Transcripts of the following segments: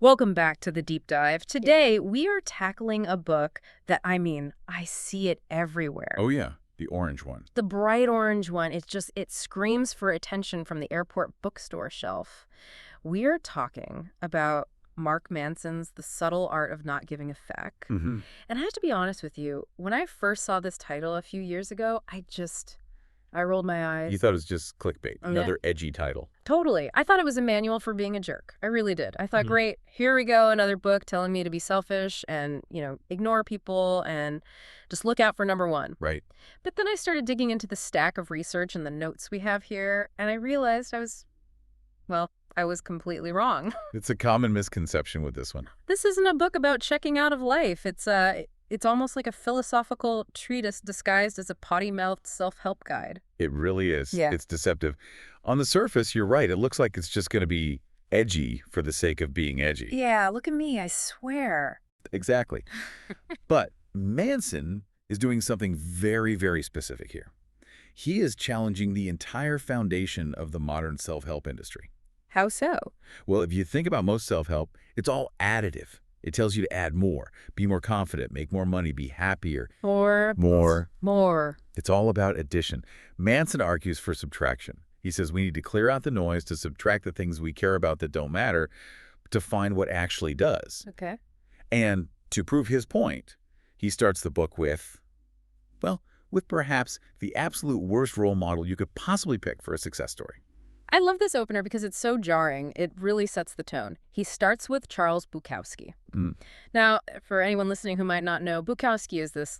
Welcome back to the deep dive. Today, we are tackling a book that, I see it everywhere. Oh, yeah. The orange one. The bright orange one. It screams for attention from the airport bookstore shelf. We're talking about Mark Manson's The Subtle Art of Not Giving a Feck. Mm-hmm. And I have to be honest with you, when I first saw this title a few years ago, I rolled my eyes. You thought it was just clickbait, Oh, another edgy title. Totally. I thought it was a manual for being a jerk. I really did. I thought, great, here we go, another book telling me to be selfish and, ignore people and just look out for number one. Right. But then I started digging into the stack of research and the notes we have here, and I realized I was completely wrong. It's a common misconception with this one. This isn't a book about checking out of life. It's almost like a philosophical treatise disguised as a potty-mouthed self-help guide. It really is. Yeah. It's deceptive. On the surface, you're right. It looks like it's just going to be edgy for the sake of being edgy. Yeah, look at me, I swear. Exactly. But Manson is doing something very, very specific here. He is challenging the entire foundation of the modern self-help industry. How so? Well, if you think about most self-help, it's all additive. It tells you to add more, be more confident, make more money, be happier. More. It's all about addition. Manson argues for subtraction. He says we need to clear out the noise to subtract the things we care about that don't matter to find what actually does. Okay. And to prove his point, he starts the book with perhaps the absolute worst role model you could possibly pick for a success story. I love this opener because it's so jarring. It really sets the tone. He starts with Charles Bukowski. Now, for anyone listening who might not know, Bukowski is this,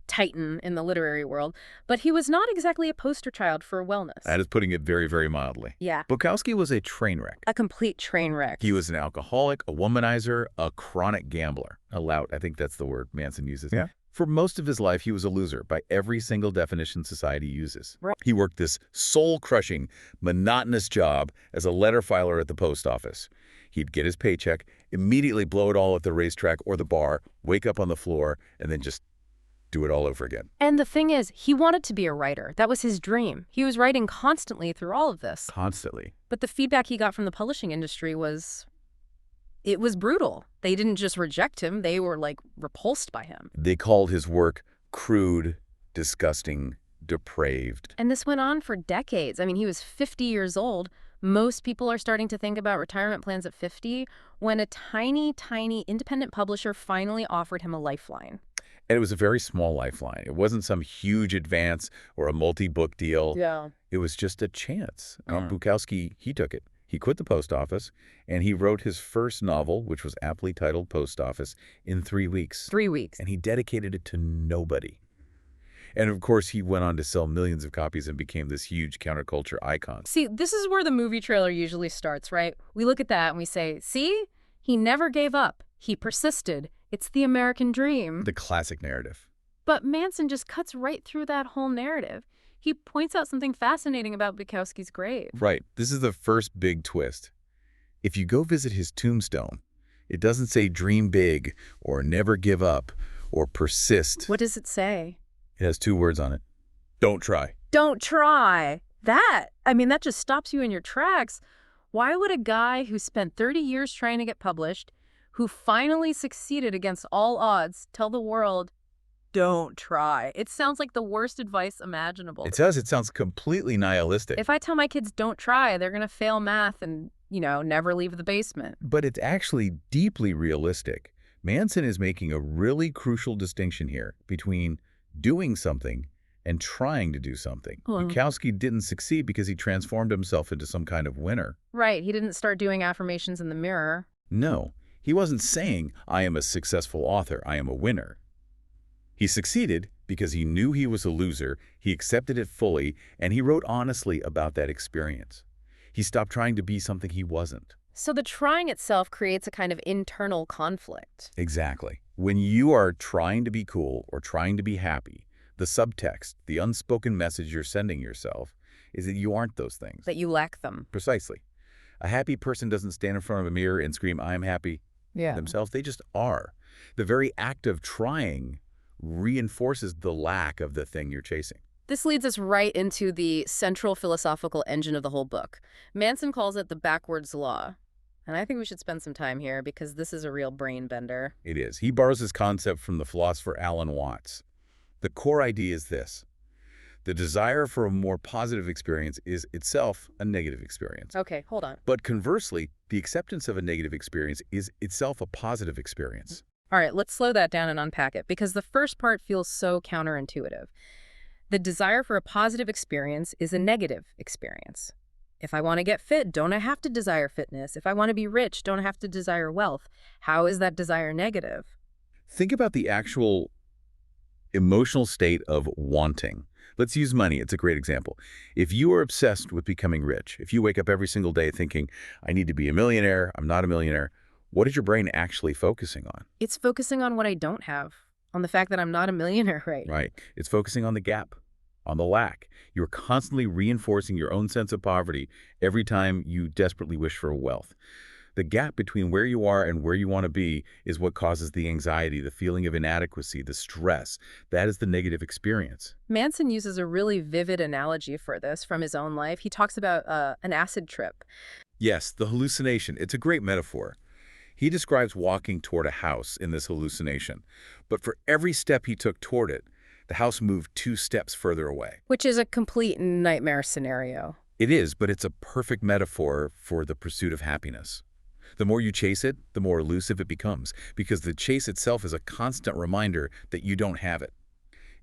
titan in the literary world, but he was not exactly a poster child for wellness. That is putting it very, very mildly. Yeah. Bukowski was a train wreck. A complete train wreck. He was an alcoholic, a womanizer, a chronic gambler. A lout, I think that's the word Manson uses. Yeah. For most of his life, he was a loser by every single definition society uses. Right. He worked this soul-crushing, monotonous job as a letter filer at the post office. He'd get his paycheck, immediately blow it all at the racetrack or the bar, wake up on the floor, and then just do it all over again. And the thing is, he wanted to be a writer. That was his dream. He was writing constantly through all of this. Constantly. But the feedback he got from the publishing industry was brutal. They didn't just reject him. They were, repulsed by him. They called his work crude, disgusting, depraved. And this went on for decades. He was 50 years old. Most people are starting to think about retirement plans at 50 when a tiny, tiny independent publisher finally offered him a lifeline. And it was a very small lifeline. It wasn't some huge advance or a multi-book deal. Yeah. It was just a chance. Bukowski, he took it. He quit the post office, and he wrote his first novel, which was aptly titled Post Office, in 3 weeks. 3 weeks. And he dedicated it to nobody. And, of course, he went on to sell millions of copies and became this huge counterculture icon. See, this is where the movie trailer usually starts, right? We look at that and we say, see? He never gave up. He persisted. It's the American dream. The classic narrative. But Manson just cuts right through that whole narrative. He points out something fascinating about Bukowski's grave. Right. This is the first big twist. If you go visit his tombstone, it doesn't say dream big or never give up or persist. What does it say? It has 2 words on it. Don't try. Don't try. That just stops you in your tracks. Why would a guy who spent 30 years trying to get published, who finally succeeded against all odds, tell the world, don't try? It sounds like the worst advice imaginable. It does. It sounds completely nihilistic. If I tell my kids don't try, they're going to fail math and, never leave the basement. But it's actually deeply realistic. Manson is making a really crucial distinction here between doing something and trying to do something. Bukowski didn't succeed because he transformed himself into some kind of winner. Right. He didn't start doing affirmations in the mirror. No. He wasn't saying, I am a successful author, I am a winner. He succeeded because he knew he was a loser, he accepted it fully, and he wrote honestly about that experience. He stopped trying to be something he wasn't. So the trying itself creates a kind of internal conflict. Exactly. When you are trying to be cool or trying to be happy, the subtext, the unspoken message you're sending yourself is that you aren't those things. That you lack them. Precisely. A happy person doesn't stand in front of a mirror and scream, I'm happy themselves. They just are. The very act of trying reinforces the lack of the thing you're chasing. This leads us right into the central philosophical engine of the whole book. Manson calls it the backwards law. And I think we should spend some time here because this is a real brain bender. It is. He borrows his concept from the philosopher Alan Watts. The core idea is this. The desire for a more positive experience is itself a negative experience. Okay, hold on. But conversely, the acceptance of a negative experience is itself a positive experience. All right, let's slow that down and unpack it because the first part feels so counterintuitive. The desire for a positive experience is a negative experience. If I want to get fit, don't I have to desire fitness? If I want to be rich, don't I have to desire wealth? How is that desire negative? Think about the actual emotional state of wanting. Let's use money. It's a great example. If you are obsessed with becoming rich, if you wake up every single day thinking, I need to be a millionaire, I'm not a millionaire, what is your brain actually focusing on? It's focusing on what I don't have, on the fact that I'm not a millionaire, right? Right. It's focusing on the gap, on the lack. You're constantly reinforcing your own sense of poverty every time you desperately wish for wealth. The gap between where you are and where you want to be is what causes the anxiety, the feeling of inadequacy, the stress. That is the negative experience. Manson uses a really vivid analogy for this from his own life. He talks about an acid trip. Yes, the hallucination. It's a great metaphor. He describes walking toward a house in this hallucination. But for every step he took toward it, the house moved 2 steps further away. Which is a complete nightmare scenario. It is, but it's a perfect metaphor for the pursuit of happiness. The more you chase it, the more elusive it becomes, because the chase itself is a constant reminder that you don't have it.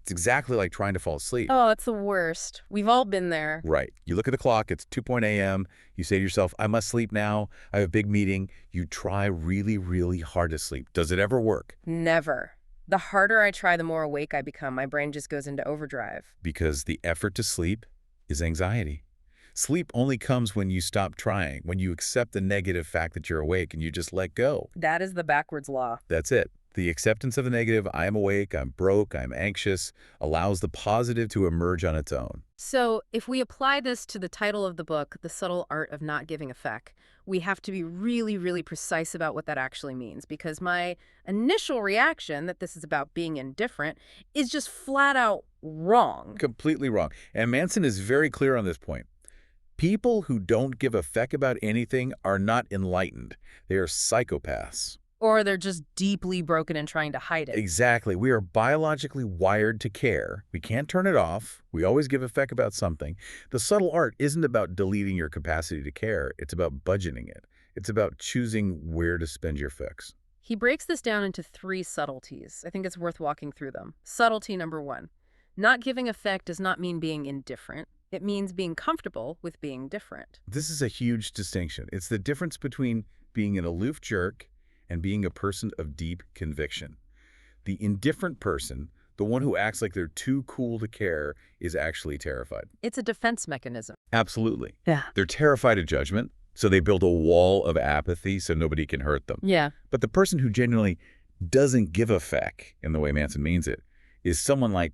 It's exactly like trying to fall asleep. Oh, that's the worst. We've all been there. Right. You look at the clock, it's 2 a.m., you say to yourself, I must sleep now, I have a big meeting. You try really, really hard to sleep. Does it ever work? Never. The harder I try, the more awake I become. My brain just goes into overdrive. Because the effort to sleep is anxiety. Sleep only comes when you stop trying, when you accept the negative fact that you're awake and you just let go. That is the backwards law. That's it. The acceptance of the negative, I am awake, I'm broke, I'm anxious, allows the positive to emerge on its own. So if we apply this to the title of the book, The Subtle Art of Not Giving a Feck, we have to be really, really precise about what that actually means, because my initial reaction that this is about being indifferent is just flat out wrong. Completely wrong. And Manson is very clear on this point. People who don't give a feck about anything are not enlightened. They are psychopaths. Or they're just deeply broken and trying to hide it. Exactly. We are biologically wired to care. We can't turn it off. We always give a feck about something. The subtle art isn't about deleting your capacity to care. It's about budgeting it. It's about choosing where to spend your fecks. He breaks this down into 3 subtleties. I think it's worth walking through them. Subtlety number 1. Not giving a feck does not mean being indifferent. It means being comfortable with being different. This is a huge distinction. It's the difference between being an aloof jerk and being a person of deep conviction. The indifferent person, the one who acts like they're too cool to care, is actually terrified. It's a defense mechanism. Absolutely. Yeah. They're terrified of judgment, so they build a wall of apathy so nobody can hurt them. Yeah. But the person who genuinely doesn't give a feck, in the way Manson means it, is someone like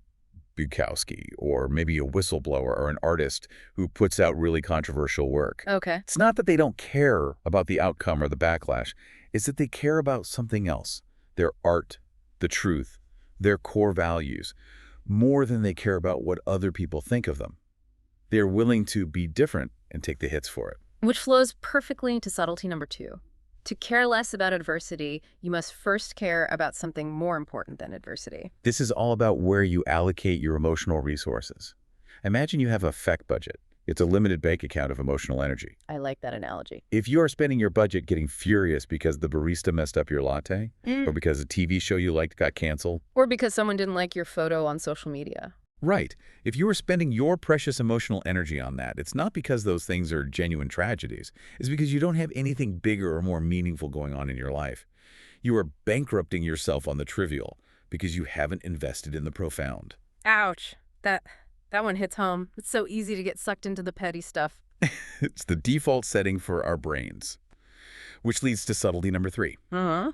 Bukowski, or maybe a whistleblower or an artist who puts out really controversial work. Okay. It's not that they don't care about the outcome or the backlash. It's that they care about something else, their art, the truth, their core values, more than they care about what other people think of them. They're willing to be different and take the hits for it. Which flows perfectly into subtlety number 2. To care less about adversity, you must first care about something more important than adversity. This is all about where you allocate your emotional resources. Imagine you have a feck budget. It's a limited bank account of emotional energy. I like that analogy. If you are spending your budget getting furious because the barista messed up your latte, or because a TV show you liked got canceled, Or because someone didn't like your photo on social media. right. If you are spending your precious emotional energy on that, it's not because those things are genuine tragedies. It's because you don't have anything bigger or more meaningful going on in your life. You are bankrupting yourself on the trivial because you haven't invested in the profound. Ouch. That one hits home. It's so easy to get sucked into the petty stuff. It's the default setting for our brains. Which leads to subtlety number 3. Uh-huh.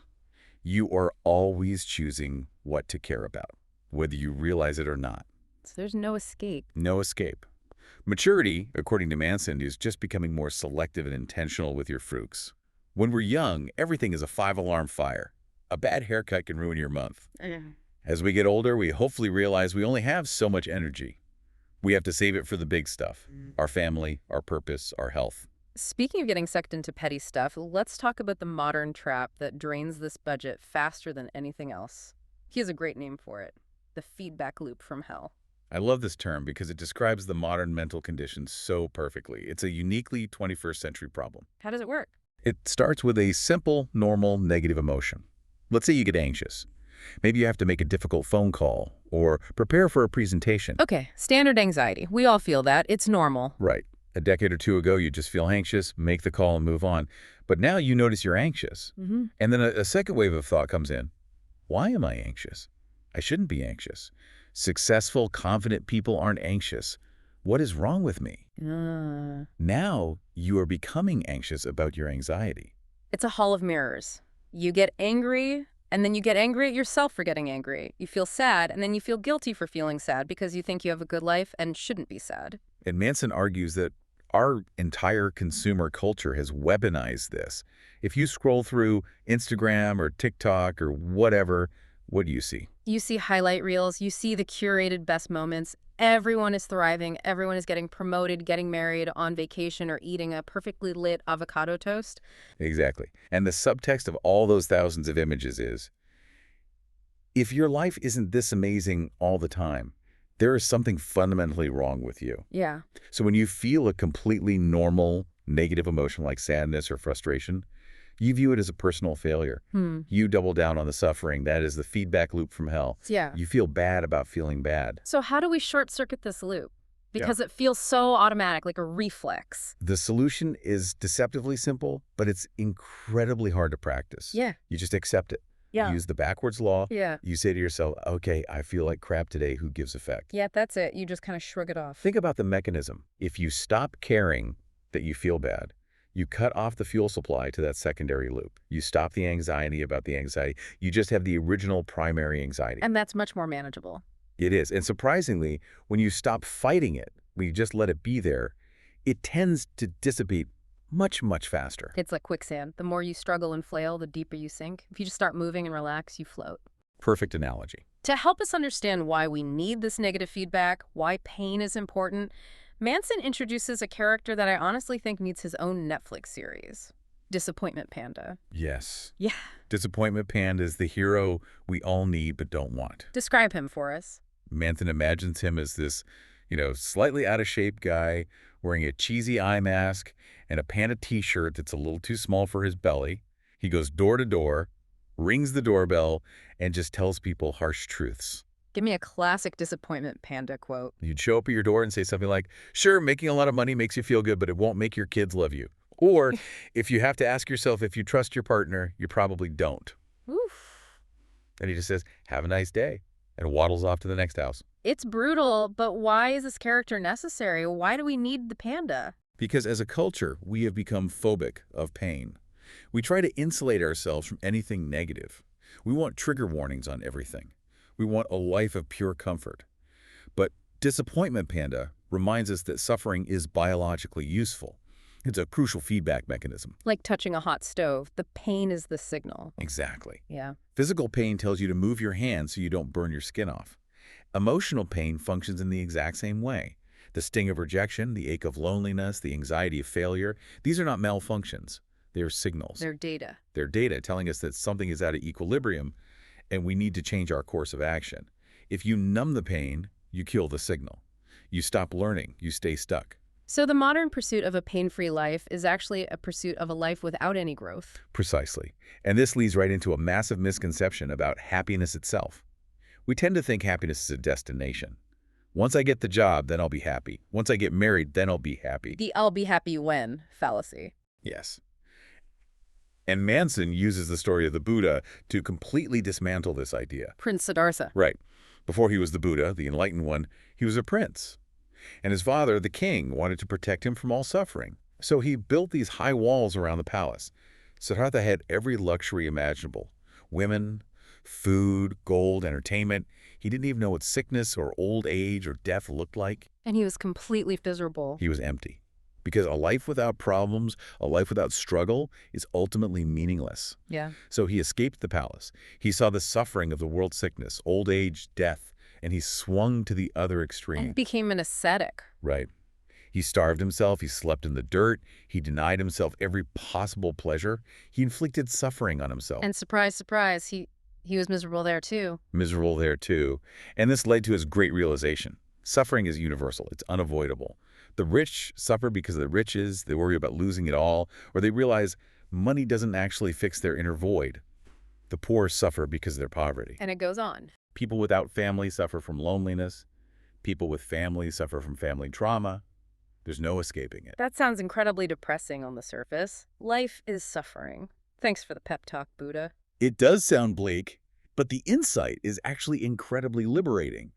You are always choosing what to care about, whether you realize it or not. So there's no escape. No escape. Maturity, according to Manson, is just becoming more selective and intentional with your fruits. When we're young, everything is a 5-alarm fire. A bad haircut can ruin your month. As we get older, we hopefully realize we only have so much energy. We have to save it for the big stuff, our family, our purpose, our health. Speaking of getting sucked into petty stuff, let's talk about the modern trap that drains this budget faster than anything else. He has a great name for it: the feedback loop from hell. I love this term because it describes the modern mental condition so perfectly. It's a uniquely 21st century problem. How does it work? It starts with a simple, normal, negative emotion. Let's say you get anxious. Maybe you have to make a difficult phone call or prepare for a presentation. Okay, standard anxiety. We all feel that. It's normal. Right. A decade or two ago, you just feel anxious, make the call and move on. But now you notice you're anxious. And then a second wave of thought comes in. Why am I anxious? I shouldn't be anxious. Successful, confident people aren't anxious. What is wrong with me? Now you are becoming anxious about your anxiety. It's a hall of mirrors. You get angry, and then you get angry at yourself for getting angry. You feel sad, and then you feel guilty for feeling sad because you think you have a good life and shouldn't be sad. And Manson argues that our entire consumer culture has weaponized this. If you scroll through Instagram or TikTok or whatever, what do you see? You see highlight reels, you see the curated best moments. Everyone is thriving, everyone is getting promoted, getting married, on vacation, or eating a perfectly lit avocado toast. Exactly. And the subtext of all those thousands of images is, if your life isn't this amazing all the time, there is something fundamentally wrong with you. Yeah. So when you feel a completely normal negative emotion like sadness or frustration, you view it as a personal failure. You double down on the suffering. That is the feedback loop from hell. Yeah. You feel bad about feeling bad. So how do we short-circuit this loop? Because it feels so automatic, like a reflex. The solution is deceptively simple, but it's incredibly hard to practice. Yeah. You just accept it. Yeah. Use the backwards law. Yeah. You say to yourself, okay, I feel like crap today. Who gives a feck? Yeah, that's it. You just kind of shrug it off. Think about the mechanism. If you stop caring that you feel bad, you cut off the fuel supply to that secondary loop. You stop the anxiety about the anxiety. You just have the original primary anxiety. And that's much more manageable. It is. And surprisingly, when you stop fighting it, when you just let it be there, it tends to dissipate much, much faster. It's like quicksand. The more you struggle and flail, the deeper you sink. If you just start moving and relax, you float. Perfect analogy. To help us understand why we need this negative feedback, why pain is important, Manson introduces a character that I honestly think needs his own Netflix series. Disappointment Panda. Yes. Yeah. Disappointment Panda is the hero we all need but don't want. Describe him for us. Manson imagines him as this, slightly out of shape guy wearing a cheesy eye mask and a panda t-shirt that's a little too small for his belly. He goes door to door, rings the doorbell, and just tells people harsh truths. Give me a classic Disappointment Panda quote. You'd show up at your door and say something like, sure, making a lot of money makes you feel good, but it won't make your kids love you. Or if you have to ask yourself if you trust your partner, you probably don't. Oof. And he just says, have a nice day, and waddles off to the next house. It's brutal, but why is this character necessary? Why do we need the panda? Because as a culture, we have become phobic of pain. We try to insulate ourselves from anything negative. We want trigger warnings on everything. We want a life of pure comfort. But Disappointment Panda reminds us that suffering is biologically useful. It's a crucial feedback mechanism. Like touching a hot stove, the pain is the signal. Exactly. Yeah. Physical pain tells you to move your hand so you don't burn your skin off. Emotional pain functions in the exact same way. The sting of rejection, the ache of loneliness, the anxiety of failure, these are not malfunctions. They're signals. They're data. They're data telling us that something is out of equilibrium and we need to change our course of action. If you numb the pain, you kill the signal. You stop learning, you stay stuck. So the modern pursuit of a pain-free life is actually a pursuit of a life without any growth. Precisely. And this leads right into a massive misconception about happiness itself. We tend to think happiness is a destination. Once I get the job, then I'll be happy. Once I get married, then I'll be happy. The I'll be happy when fallacy. Yes. And Manson uses the story of the Buddha to completely dismantle this idea. Prince Siddhartha. Right. Before he was the Buddha, the enlightened one, he was a prince. And his father, the king, wanted to protect him from all suffering. So he built these high walls around the palace. Siddhartha had every luxury imaginable. Women, food, gold, entertainment. He didn't even know what sickness or old age or death looked like. And he was completely miserable. He was empty. Because a life without problems, a life without struggle, is ultimately meaningless. Yeah. So he escaped the palace. He saw the suffering of the world's sickness, old age, death, and he swung to the other extreme. And became an ascetic. Right. He starved himself, he slept in the dirt, he denied himself every possible pleasure. He inflicted suffering on himself. And surprise, surprise, he was miserable there too. Miserable there too. And this led to his great realization. Suffering is universal. It's unavoidable. The rich suffer because of the riches, they worry about losing it all, or they realize money doesn't actually fix their inner void. The poor suffer because of their poverty. And it goes on. People without family suffer from loneliness. People with family suffer from family trauma. There's no escaping it. That sounds incredibly depressing on the surface. Life is suffering. Thanks for the pep talk, Buddha. It does sound bleak, but the insight is actually incredibly liberating.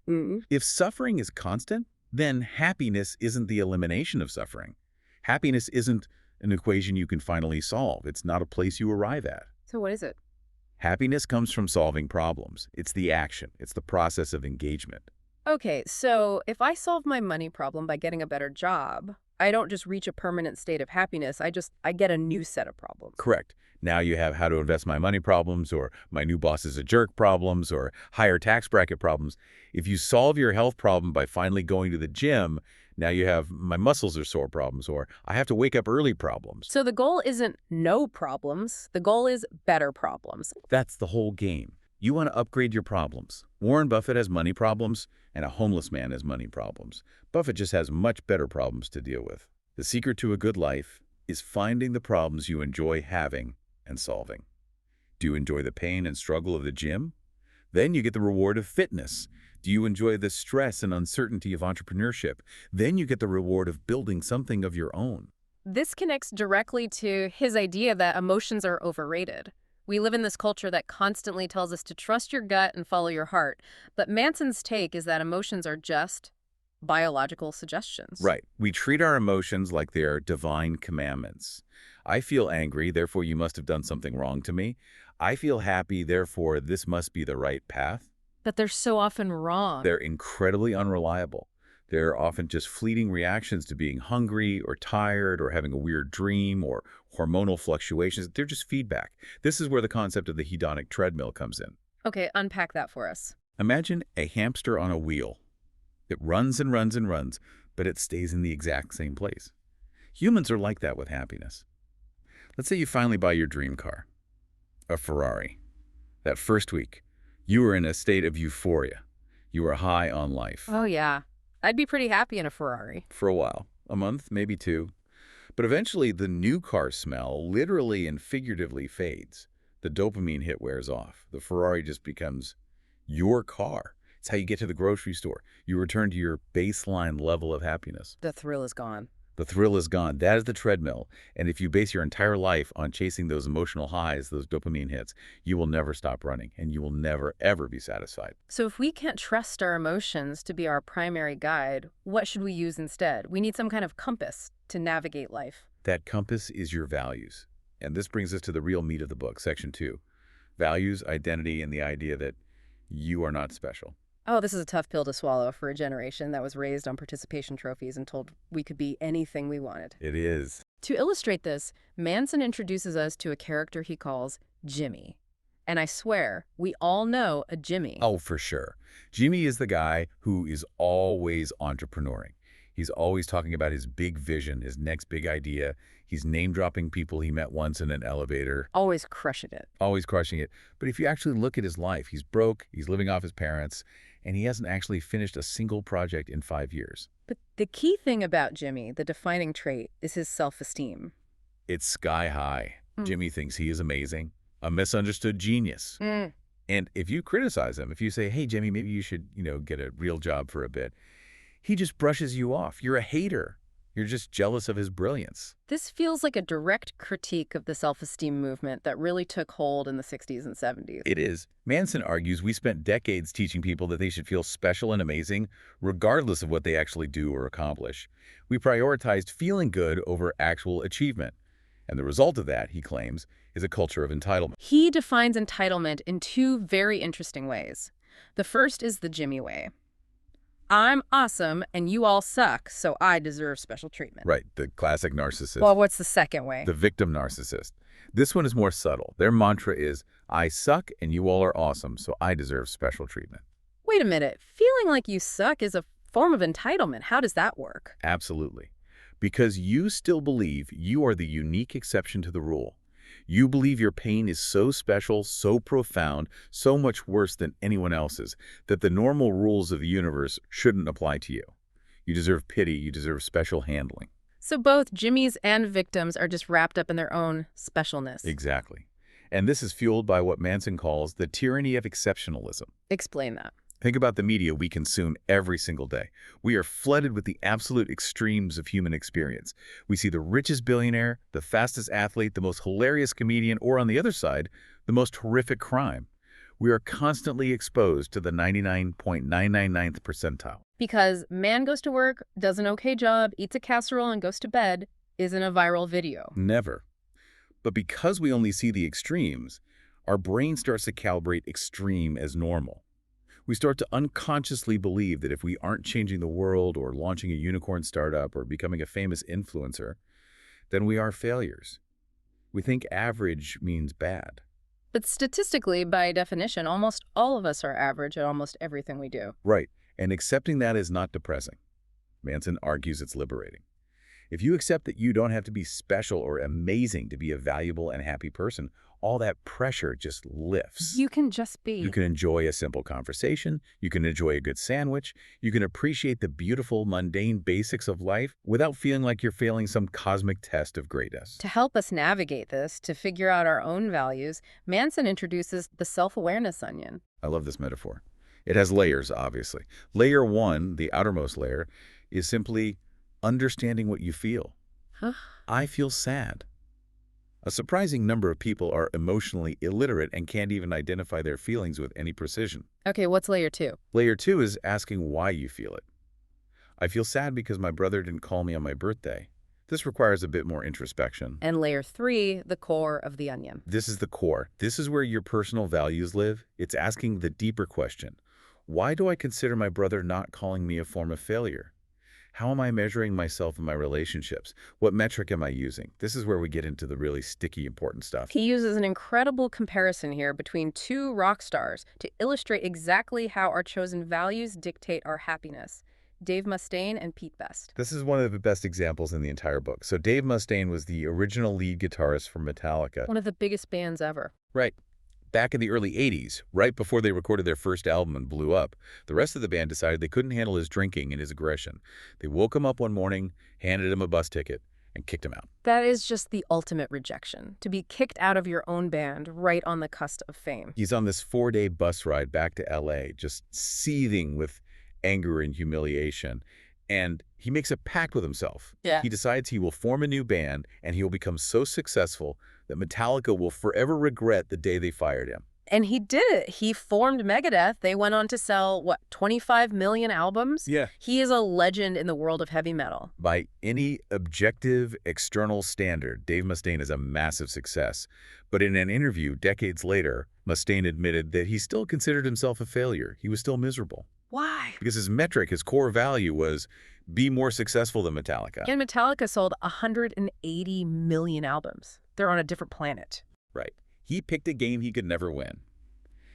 If suffering is constant, then happiness isn't the elimination of suffering. Happiness isn't an equation you can finally solve. It's not a place you arrive at. So what is it? Happiness comes from solving problems. It's the action. It's the process of engagement. Okay, so if I solve my money problem by getting a better job, I don't just reach a permanent state of happiness. I get a new set of problems. Correct. Now you have how to invest my money problems, or my new boss is a jerk problems, or higher tax bracket problems. If you solve your health problem by finally going to the gym, now you have my muscles are sore problems, or I have to wake up early problems. So the goal isn't no problems. The goal is better problems. That's the whole game. You want to upgrade your problems. Warren Buffett has money problems, and a homeless man has money problems. Buffett just has much better problems to deal with. The secret to a good life is finding the problems you enjoy having and solving. Do you enjoy the pain and struggle of the gym? Then you get the reward of fitness. Do you enjoy the stress and uncertainty of entrepreneurship? Then you get the reward of building something of your own. This connects directly to his idea that emotions are overrated. We live in this culture that constantly tells us to trust your gut and follow your heart. But Manson's take is that emotions are just biological suggestions. Right. We treat our emotions like they're divine commandments. I feel angry, therefore you must have done something wrong to me. I feel happy, therefore this must be the right path. But they're so often wrong. They're incredibly unreliable. They're often just fleeting reactions to being hungry or tired or having a weird dream or hormonal fluctuations. They're just feedback. This is where the concept of the hedonic treadmill comes in. Okay, unpack that for us. Imagine a hamster on a wheel. It runs and runs and runs, but it stays in the exact same place. Humans are like that with happiness. Let's say you finally buy your dream car, a Ferrari. That first week, you were in a state of euphoria. You were high on life. Oh, yeah. I'd be pretty happy in a Ferrari. For a while. A month, maybe two. But eventually, the new car smell literally and figuratively fades. The dopamine hit wears off. The Ferrari just becomes your car. It's how you get to the grocery store. You return to your baseline level of happiness. The thrill is gone. The thrill is gone. That is the treadmill. And if you base your entire life on chasing those emotional highs, those dopamine hits, you will never stop running, and you will never, ever be satisfied. So if we can't trust our emotions to be our primary guide, what should we use instead? We need some kind of compass to navigate life. That compass is your values. And this brings us to the real meat of the book, section 2. Values, identity, and the idea that you are not special. Oh, this is a tough pill to swallow for a generation that was raised on participation trophies and told we could be anything we wanted. It is. To illustrate this, Manson introduces us to a character he calls Jimmy. And I swear, we all know a Jimmy. Oh, for sure. Jimmy is the guy who is always entrepreneuring. He's always talking about his big vision, his next big idea. He's name-dropping people he met once in an elevator. Always crushing it. Always crushing it. But if you actually look at his life, he's broke, he's living off his parents, and he hasn't actually finished a single project in 5 years. But the key thing about Jimmy, the defining trait, is his self-esteem. It's sky high. Jimmy thinks he is amazing, a misunderstood genius. And if you criticize him, if you say, hey, Jimmy, maybe you should, get a real job for a bit, he just brushes you off. You're a hater. You're just jealous of his brilliance. This feels like a direct critique of the self-esteem movement that really took hold in the 60s and 70s. It is. Manson argues we spent decades teaching people that they should feel special and amazing, regardless of what they actually do or accomplish. We prioritized feeling good over actual achievement. And the result of that, he claims, is a culture of entitlement. He defines entitlement in two very interesting ways. The first is the Jimmy way. I'm awesome and you all suck, so I deserve special treatment. Right, the classic narcissist. Well, what's the second way? The victim narcissist. This one is more subtle. Their mantra is, I suck and you all are awesome, so I deserve special treatment. Wait a minute. Feeling like you suck is a form of entitlement. How does that work? Absolutely. Because you still believe you are the unique exception to the rule. You believe your pain is so special, so profound, so much worse than anyone else's, that the normal rules of the universe shouldn't apply to you. You deserve pity, you deserve special handling. So both Jimmy's and victims are just wrapped up in their own specialness. Exactly. And this is fueled by what Manson calls the tyranny of exceptionalism. Explain that. Think about the media we consume every single day. We are flooded with the absolute extremes of human experience. We see the richest billionaire, the fastest athlete, the most hilarious comedian, or on the other side, the most horrific crime. We are constantly exposed to the 99.999th percentile. Because man goes to work, does an okay job, eats a casserole, and goes to bed isn't a viral video. Never. But because we only see the extremes, our brain starts to calibrate extreme as normal. We start to unconsciously believe that if we aren't changing the world or launching a unicorn startup or becoming a famous influencer, then we are failures. We think average means bad. But statistically, by definition, almost all of us are average at almost everything we do. Right, and accepting that is not depressing. Manson argues it's liberating. If you accept that you don't have to be special or amazing to be a valuable and happy person, all that pressure just lifts. You can just be. You can enjoy a simple conversation. You can enjoy a good sandwich. You can appreciate the beautiful, mundane basics of life without feeling like you're failing some cosmic test of greatness. To help us navigate this, to figure out our own values, Manson introduces the self-awareness onion. I love this metaphor. It has layers, obviously. Layer 1, the outermost layer, is simply understanding what you feel. Huh? I feel sad. A surprising number of people are emotionally illiterate and can't even identify their feelings with any precision. Okay, what's layer 2? Layer 2 is asking why you feel it. I feel sad because my brother didn't call me on my birthday. This requires a bit more introspection. And layer 3, the core of the onion. This is the core. This is where your personal values live. It's asking the deeper question. Why do I consider my brother not calling me a form of failure? How am I measuring myself in my relationships? What metric am I using? This is where we get into the really sticky, important stuff. He uses an incredible comparison here between two rock stars to illustrate exactly how our chosen values dictate our happiness. Dave Mustaine and Pete Best. This is one of the best examples in the entire book. So Dave Mustaine was the original lead guitarist for Metallica. One of the biggest bands ever. Right. Back in the early 80s, right before they recorded their first album and blew up, the rest of the band decided they couldn't handle his drinking and his aggression. They woke him up one morning, handed him a bus ticket, and kicked him out. That is just the ultimate rejection, to be kicked out of your own band right on the cusp of fame. He's on this 4-day bus ride back to L.A., just seething with anger and humiliation. And he makes a pact with himself. Yeah. He decides he will form a new band, and he will become so successful that Metallica will forever regret the day they fired him. And he did it. He formed Megadeth. They went on to sell, 25 million albums? Yeah. He is a legend in the world of heavy metal. By any objective external standard, Dave Mustaine is a massive success. But in an interview decades later, Mustaine admitted that he still considered himself a failure. He was still miserable. Why? Because his metric, his core value was be more successful than Metallica. And Metallica sold 180 million albums. They're on a different planet. Right. He picked a game he could never win.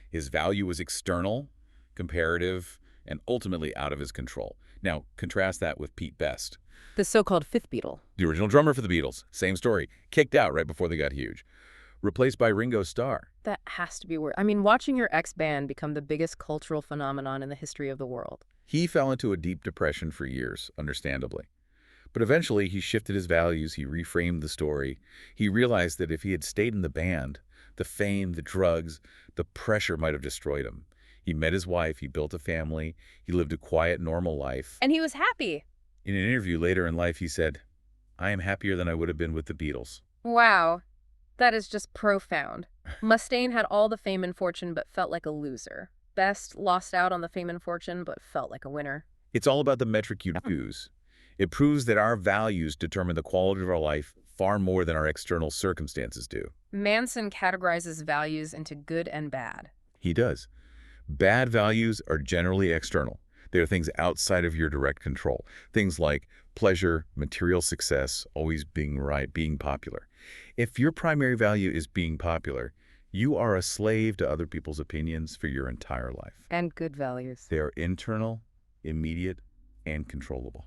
His value was external, comparative, and ultimately out of his control. Now, contrast that with Pete Best. The so-called fifth Beatle. The original drummer for the Beatles. Same story. Kicked out right before they got huge. Replaced by Ringo Starr. That has to be weird. I mean, watching your ex-band become the biggest cultural phenomenon in the history of the world. He fell into a deep depression for years, understandably. But eventually, he shifted his values, he reframed the story. He realized that if he had stayed in the band, the fame, the drugs, the pressure might have destroyed him. He met his wife, he built a family, he lived a quiet, normal life. And he was happy. In an interview later in life, he said, "I am happier than I would have been with the Beatles." Wow. That is just profound. Mustaine had all the fame and fortune but felt like a loser. Best lost out on the fame and fortune but felt like a winner. It's all about the metric you choose. It proves that our values determine the quality of our life far more than our external circumstances do. Manson categorizes values into good and bad. He does. Bad values are generally external. They are things outside of your direct control. Things like pleasure, material success, always being right, being popular. If your primary value is being popular, you are a slave to other people's opinions for your entire life. And good values. They are internal, immediate, and controllable.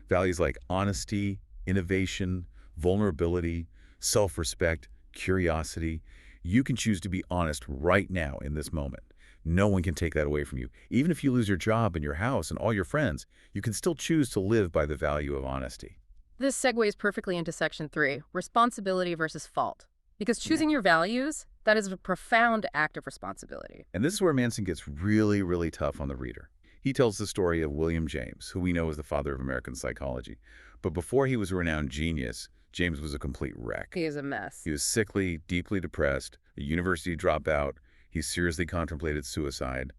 Values like honesty, innovation, vulnerability, self-respect, curiosity. You can choose to be honest right now in this moment. No one can take that away from you. Even if you lose your job and your house and all your friends, you can still choose to live by the value of honesty. This segues perfectly into Section 3, responsibility versus fault. Because choosing your values, that is a profound act of responsibility. And this is where Manson gets really, really tough on the reader. He tells the story of William James, who we know is the father of American psychology. But before he was a renowned genius, James was a complete wreck. He is a mess. He was sickly, deeply depressed, a university dropout. He seriously contemplated suicide.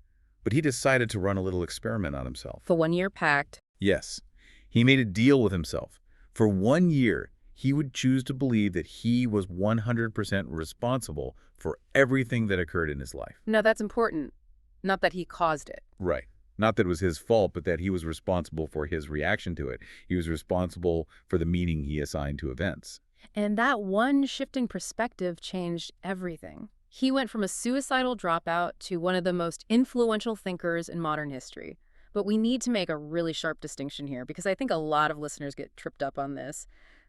But he decided to run a little experiment on himself. The one-year pact. Yes. He made a deal with himself. For 1 year, he would choose to believe that he was 100% responsible for everything that occurred in his life. No, that's important. Not that he caused it. Right. Not that it was his fault, but that he was responsible for his reaction to it. He was responsible for the meaning he assigned to events. And that one shift in perspective changed everything. He went from a suicidal dropout to one of the most influential thinkers in modern history. But we need to make a really sharp distinction here because I think a lot of listeners get tripped up on this.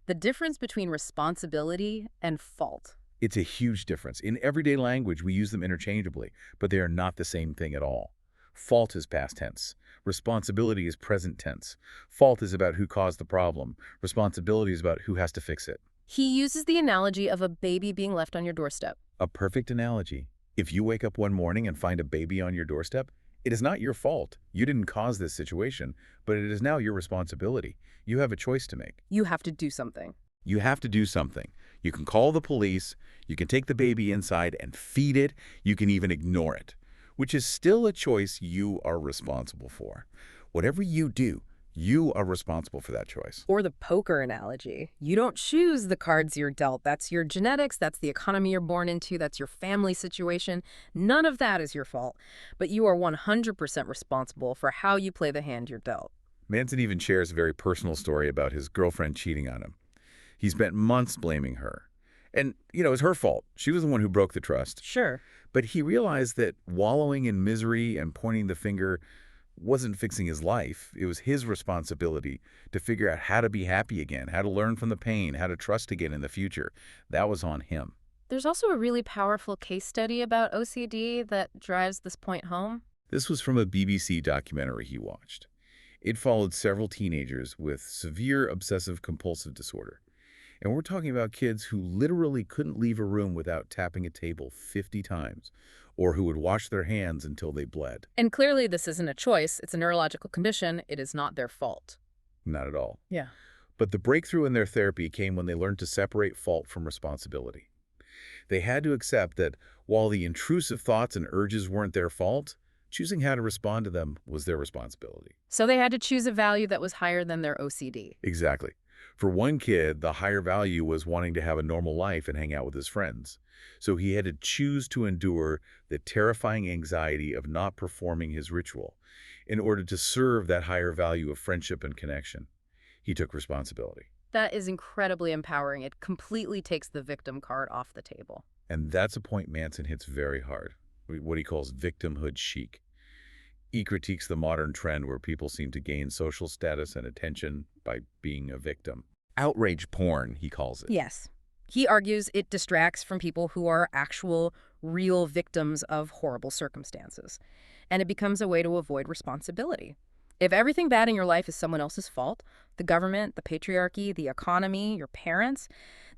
The difference between responsibility and fault. It's a huge difference. In everyday language, we use them interchangeably, but they are not the same thing at all. Fault is past tense. Responsibility is present tense. Fault is about who caused the problem. Responsibility is about who has to fix it. He uses the analogy of a baby being left on your doorstep. A perfect analogy. If you wake up one morning and find a baby on your doorstep, it is not your fault. You didn't cause this situation, but it is now your responsibility. You have a choice to make. You have to do something. You have to do something. You can call the police. You can take the baby inside and feed it. You can even ignore it, which is still a choice you are responsible for. Whatever you do, you are responsible for that choice. Or the poker analogy. You don't choose the cards you're dealt. That's your genetics. That's the economy you're born into. That's your family situation. None of that is your fault. But you are 100% responsible for how you play the hand you're dealt. Manson even shares a very personal story about his girlfriend cheating on him. He spent months blaming her. And, it was her fault. She was the one who broke the trust. Sure. But he realized that wallowing in misery and pointing the finger wasn't fixing his life. It was his responsibility to figure out how to be happy again, how to learn from the pain, how to trust again in the future. That was on him. There's also a really powerful case study about OCD that drives this point home. This was from a BBC documentary he watched. It followed several teenagers with severe obsessive-compulsive disorder. And we're talking about kids who literally couldn't leave a room without tapping a table 50 times, or who would wash their hands until they bled. And clearly this isn't a choice. It's a neurological condition. It is not their fault. Not at all. Yeah. But the breakthrough in their therapy came when they learned to separate fault from responsibility. They had to accept that while the intrusive thoughts and urges weren't their fault, choosing how to respond to them was their responsibility. So they had to choose a value that was higher than their OCD. Exactly. For one kid, the higher value was wanting to have a normal life and hang out with his friends. So he had to choose to endure the terrifying anxiety of not performing his ritual in order to serve that higher value of friendship and connection. He took responsibility. That is incredibly empowering. It completely takes the victim card off the table. And that's a point Manson hits very hard, what he calls victimhood chic. He critiques the modern trend where people seem to gain social status and attention by being a victim. Outrage porn, he calls it. Yes. He argues it distracts from people who are actual, real victims of horrible circumstances. And it becomes a way to avoid responsibility. If everything bad in your life is someone else's fault, the government, the patriarchy, the economy, your parents,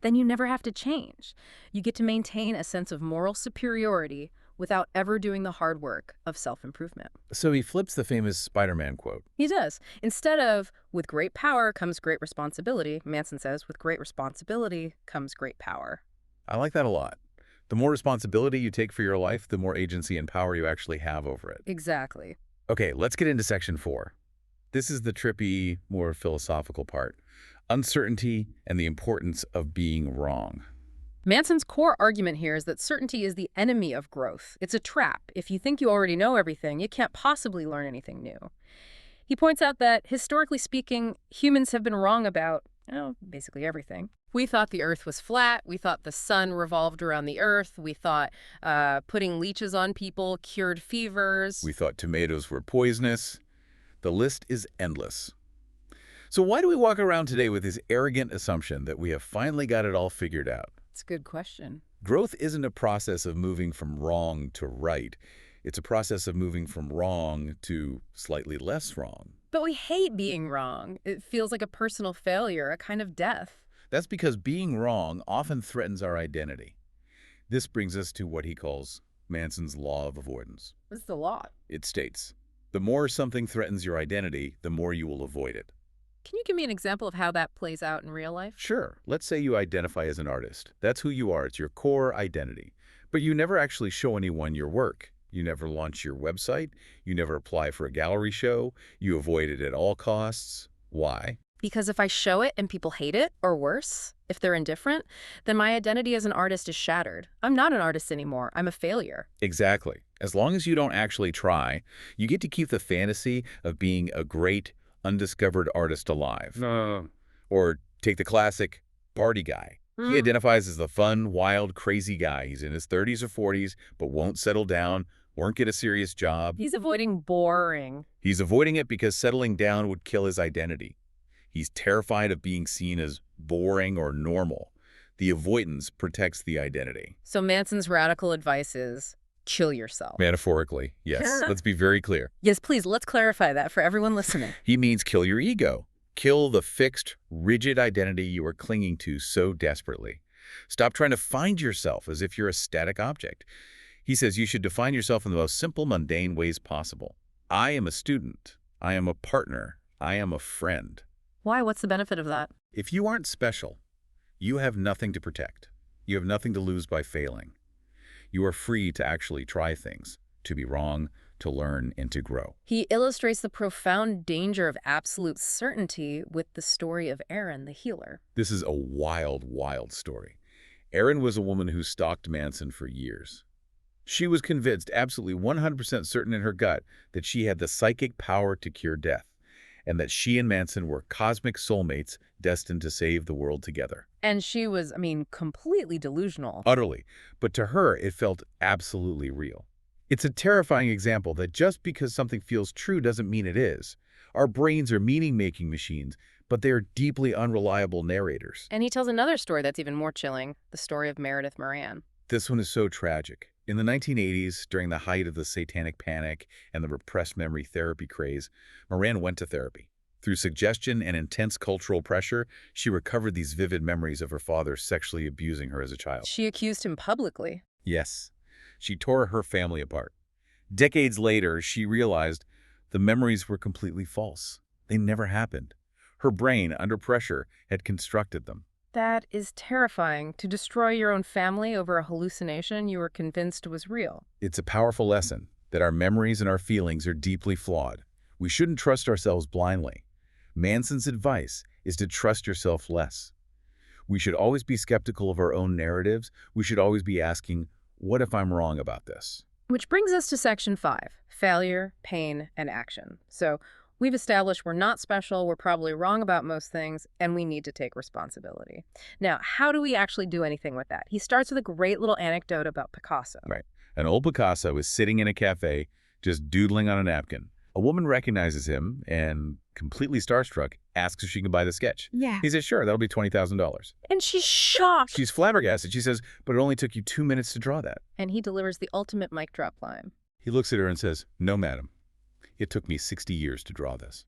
then you never have to change. You get to maintain a sense of moral superiority without ever doing the hard work of self-improvement. So he flips the famous Spider-Man quote. He does. Instead of, with great power comes great responsibility, Manson says, with great responsibility comes great power. I like that a lot. The more responsibility you take for your life, the more agency and power you actually have over it. Exactly. Okay, let's get into Section 4. This is the trippy, more philosophical part. Uncertainty and the importance of being wrong. Manson's core argument here is that certainty is the enemy of growth. It's a trap. If you think you already know everything, you can't possibly learn anything new. He points out that, historically speaking, humans have been wrong about, basically everything. We thought the Earth was flat. We thought the sun revolved around the Earth. We thought putting leeches on people cured fevers. We thought tomatoes were poisonous. The list is endless. So why do we walk around today with this arrogant assumption that we have finally got it all figured out? It's a good question. Growth isn't a process of moving from wrong to right. It's a process of moving from wrong to slightly less wrong. But we hate being wrong. It feels like a personal failure, a kind of death. That's because being wrong often threatens our identity. This brings us to what he calls Manson's law of avoidance. What's the law? It states, the more something threatens your identity, the more you will avoid it. Can you give me an example of how that plays out in real life? Sure, let's say you identify as an artist. That's who you are. It's your core identity. But you never actually show anyone your work. You never launch your website. You never apply for a gallery show. You avoid it at all costs. Why? Because if I show it and people hate it, or worse, if they're indifferent, then my identity as an artist is shattered. I'm not an artist anymore. I'm a failure. Exactly. As long as you don't actually try, you get to keep the fantasy of being a great, undiscovered artist alive. Or take the classic party guy. He identifies as the fun, wild, crazy guy. He's in his 30s or 40s, but won't settle down, won't get a serious job. He's avoiding boring. He's avoiding it because settling down would kill his identity. He's terrified of being seen as boring or normal. The avoidance protects the identity. So Manson's radical advice is, kill yourself. Metaphorically, yes. Let's be very clear. Yes, please, let's clarify that for everyone listening. He means kill your ego. Kill the fixed, rigid identity you are clinging to so desperately. Stop trying to find yourself as if you're a static object. He says you should define yourself in the most simple, mundane ways possible. I am a student. I am a partner. I am a friend. Why? What's the benefit of that? If you aren't special, you have nothing to protect. You have nothing to lose by failing. You are free to actually try things, to be wrong, to learn, and to grow. He illustrates the profound danger of absolute certainty with the story of Erin, the healer. This is a wild, wild story. Erin was a woman who stalked Manson for years. She was convinced, absolutely 100% certain in her gut, that she had the psychic power to cure death, and that she and Manson were cosmic soulmates destined to save the world together. And she was, completely delusional. Utterly. But to her, it felt absolutely real. It's a terrifying example that just because something feels true doesn't mean it is. Our brains are meaning-making machines, but they are deeply unreliable narrators. And he tells another story that's even more chilling, the story of Meredith Moran. This one is so tragic. In the 1980s, during the height of the satanic panic and the repressed memory therapy craze, Moran went to therapy. Through suggestion and intense cultural pressure, she recovered these vivid memories of her father sexually abusing her as a child. She accused him publicly. Yes. She tore her family apart. Decades later, she realized the memories were completely false. They never happened. Her brain, under pressure, had constructed them. That is terrifying, to destroy your own family over a hallucination you were convinced was real. It's a powerful lesson that our memories and our feelings are deeply flawed. We shouldn't trust ourselves blindly. Manson's advice is to trust yourself less. We should always be skeptical of our own narratives. We should always be asking, what if I'm wrong about this? Which brings us to Section 5, failure, pain, and action. So we've established we're not special, we're probably wrong about most things, and we need to take responsibility. Now, how do we actually do anything with that? He starts with a great little anecdote about Picasso. Right. An old Picasso is sitting in a cafe, just doodling on a napkin. A woman recognizes him and, completely starstruck, asks if she can buy the sketch. Yeah. He says, sure, that'll be $20,000. And she's shocked. She's flabbergasted. She says, but it only took you 2 minutes to draw that. And he delivers the ultimate mic drop line. He looks at her and says, no, madam. It took me 60 years to draw this.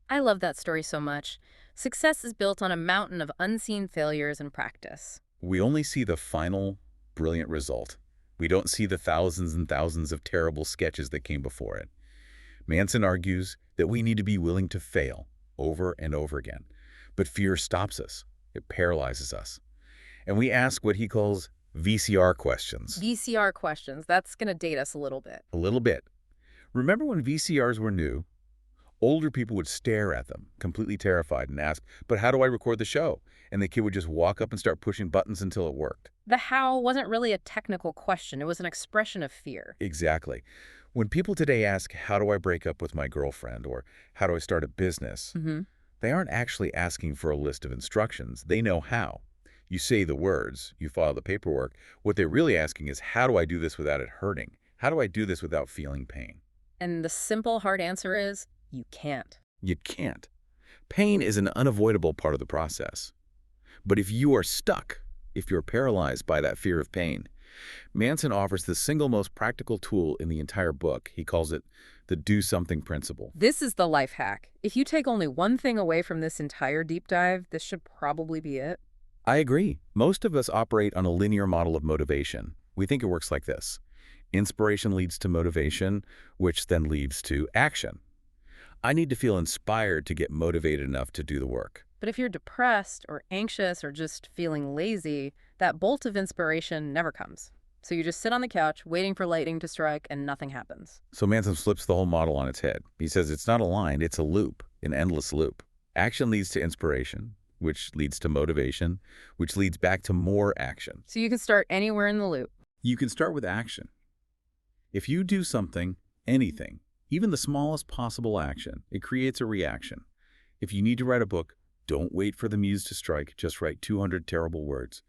I love that story so much. Success is built on a mountain of unseen failures and practice. We only see the final, brilliant result. We don't see the thousands and thousands of terrible sketches that came before it. Manson argues that we need to be willing to fail over and over again. But fear stops us. It paralyzes us. And we ask what he calls VCR questions. VCR questions. That's going to date us a little bit. A little bit. Remember when VCRs were new? Older people would stare at them, completely terrified, and ask, but how do I record the show? And the kid would just walk up and start pushing buttons until it worked. The how wasn't really a technical question. It was an expression of fear. Exactly. When people today ask, how do I break up with my girlfriend, or how do I start a business, they aren't actually asking for a list of instructions. They know how. You say the words, you file the paperwork. What they're really asking is, how do I do this without it hurting? How do I do this without feeling pain? And the simple, hard answer is, you can't. You can't. Pain is an unavoidable part of the process. But if you are stuck, if you're paralyzed by that fear of pain, Manson offers the single most practical tool in the entire book. He calls it the do something principle. This is the life hack. If you take only one thing away from this entire deep dive, this should probably be it. I agree. Most of us operate on a linear model of motivation. We think it works like this. Inspiration leads to motivation, which then leads to action. I need to feel inspired to get motivated enough to do the work. But if you're depressed or anxious or just feeling lazy, that bolt of inspiration never comes. So you just sit on the couch waiting for lightning to strike and nothing happens. So Manson flips the whole model on its head. He says it's not a line, it's a loop, an endless loop. Action leads to inspiration, which leads to motivation, which leads back to more action. So you can start anywhere in the loop. You can start with action. If you do something, anything, even the smallest possible action, it creates a reaction. If you need to write a book, don't wait for the muse to strike, just write 200 terrible words.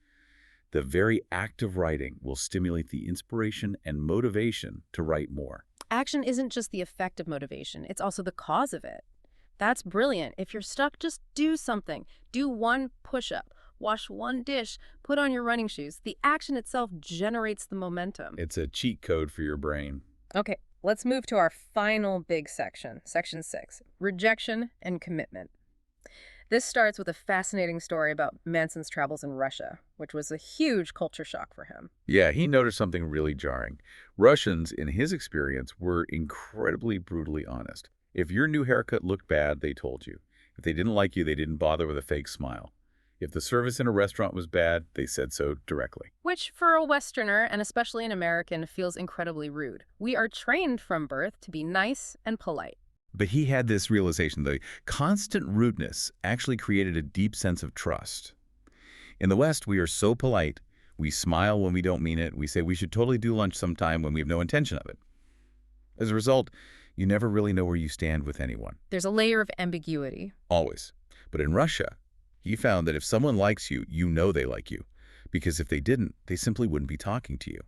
The very act of writing will stimulate the inspiration and motivation to write more. Action isn't just the effect of motivation, it's also the cause of it. That's brilliant. If you're stuck, just do something. Do one push-up, wash one dish, put on your running shoes. The action itself generates the momentum. It's a cheat code for your brain. Okay, let's move to our final big section, section 6, rejection and commitment. This starts with a fascinating story about Manson's travels in Russia, which was a huge culture shock for him. Yeah, he noticed something really jarring. Russians, in his experience, were incredibly brutally honest. If your new haircut looked bad, they told you. If they didn't like you, they didn't bother with a fake smile. If the service in a restaurant was bad, they said so directly. Which, for a Westerner, and especially an American, feels incredibly rude. We are trained from birth to be nice and polite. But he had this realization: the constant rudeness actually created a deep sense of trust. In the West, we are so polite. We smile when we don't mean it. We say we should totally do lunch sometime when we have no intention of it. As a result, you never really know where you stand with anyone. There's a layer of ambiguity. Always. But in Russia, he found that if someone likes you, you know they like you. Because if they didn't, they simply wouldn't be talking to you.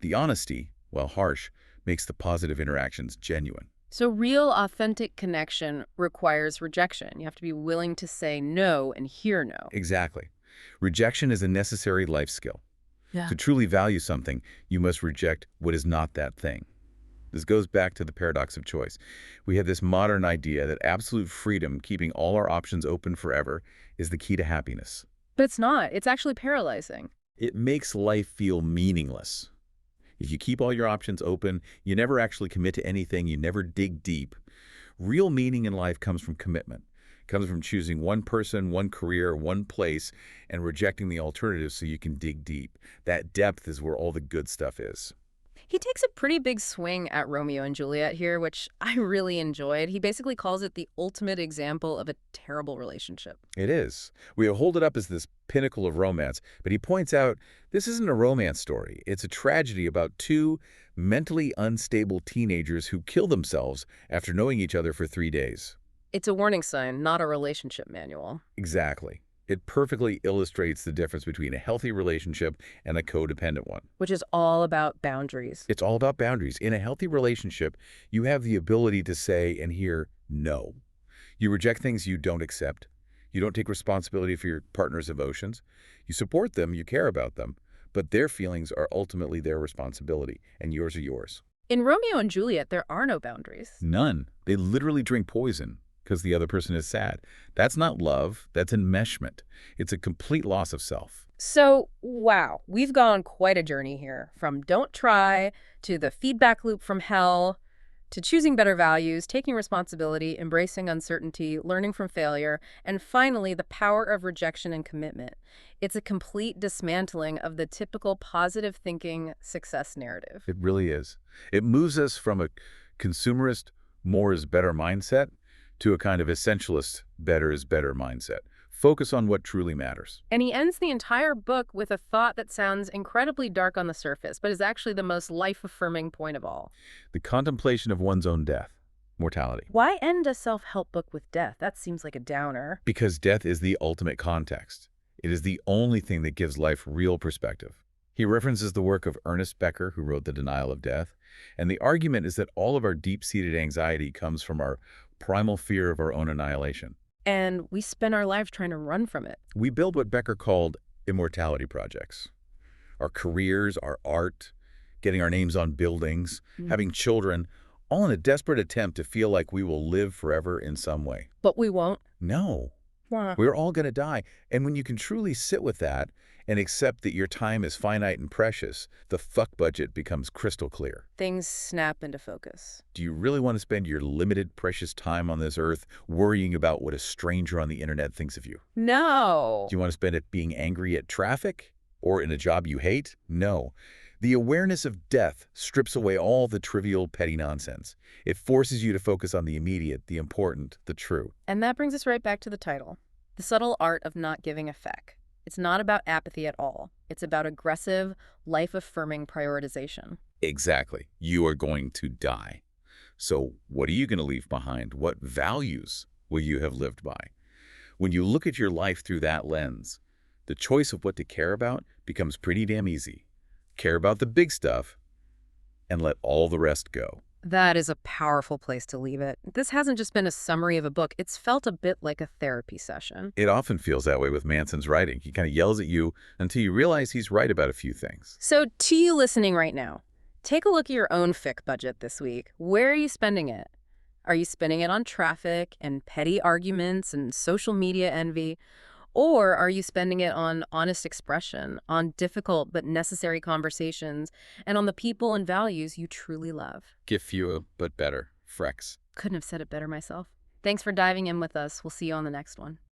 The honesty, while harsh, makes the positive interactions genuine. So real, authentic connection requires rejection. You have to be willing to say no and hear no. Exactly. Rejection is a necessary life skill. Yeah. To truly value something, you must reject what is not that thing. This goes back to the paradox of choice. We have this modern idea that absolute freedom, keeping all our options open forever, is the key to happiness. But it's not. It's actually paralyzing. It makes life feel meaningless. If you keep all your options open, you never actually commit to anything, you never dig deep. Real meaning in life comes from commitment. It comes from choosing one person, one career, one place, and rejecting the alternatives so you can dig deep. That depth is where all the good stuff is. He takes a pretty big swing at Romeo and Juliet here, which I really enjoyed. He basically calls it the ultimate example of a terrible relationship. It is. We hold it up as this pinnacle of romance, but he points out this isn't a romance story. It's a tragedy about two mentally unstable teenagers who kill themselves after knowing each other for 3 days. It's a warning sign, not a relationship manual. Exactly. It perfectly illustrates the difference between a healthy relationship and a codependent one. Which is all about boundaries. It's all about boundaries. In a healthy relationship, you have the ability to say and hear no. You reject things you don't accept. You don't take responsibility for your partner's emotions. You support them, you care about them, but their feelings are ultimately their responsibility, and yours are yours. In Romeo and Juliet, there are no boundaries. None. They literally drink poison because the other person is sad. That's not love, that's enmeshment. It's a complete loss of self. So, wow, we've gone quite a journey here. From don't try, to the feedback loop from hell, to choosing better values, taking responsibility, embracing uncertainty, learning from failure, and finally, the power of rejection and commitment. It's a complete dismantling of the typical positive thinking success narrative. It really is. It moves us from a consumerist, more is better mindset to a kind of essentialist, better is better mindset. Focus on what truly matters. And he ends the entire book with a thought that sounds incredibly dark on the surface, but is actually the most life-affirming point of all. The contemplation of one's own death, mortality. Why end a self-help book with death? That seems like a downer. Because death is the ultimate context. It is the only thing that gives life real perspective. He references the work of Ernest Becker, who wrote The Denial of Death, and the argument is that all of our deep-seated anxiety comes from our primal fear of our own annihilation. And we spend our lives trying to run from it. We build what Becker called immortality projects. Our careers, our art, getting our names on buildings, having children, all in a desperate attempt to feel like we will live forever in some way. But we won't. No. Why? We're all going to die. And when you can truly sit with that and accept that your time is finite and precious, the fuck budget becomes crystal clear. Things snap into focus. Do you really want to spend your limited, precious time on this earth worrying about what a stranger on the internet thinks of you? No. Do you want to spend it being angry at traffic or in a job you hate? No. The awareness of death strips away all the trivial, petty nonsense. It forces you to focus on the immediate, the important, the true. And that brings us right back to the title. The subtle art of not giving a feck. It's not about apathy at all. It's about aggressive, life-affirming prioritization. Exactly. You are going to die. So what are you going to leave behind? What values will you have lived by? When you look at your life through that lens, the choice of what to care about becomes pretty damn easy. Care about the big stuff and let all the rest go. That is a powerful place to leave it. This hasn't just been a summary of a book. It's felt a bit like a therapy session. It often feels that way with Manson's writing. He kind of yells at you until you realize he's right about a few things. So to you listening right now, take a look at your own fic budget this week. Where are you spending it? Are you spending it on traffic and petty arguments and social media envy? Or are you spending it on honest expression, on difficult but necessary conversations, and on the people and values you truly love? Give fewer, but better. Frex. Couldn't have said it better myself. Thanks for diving in with us. We'll see you on the next one.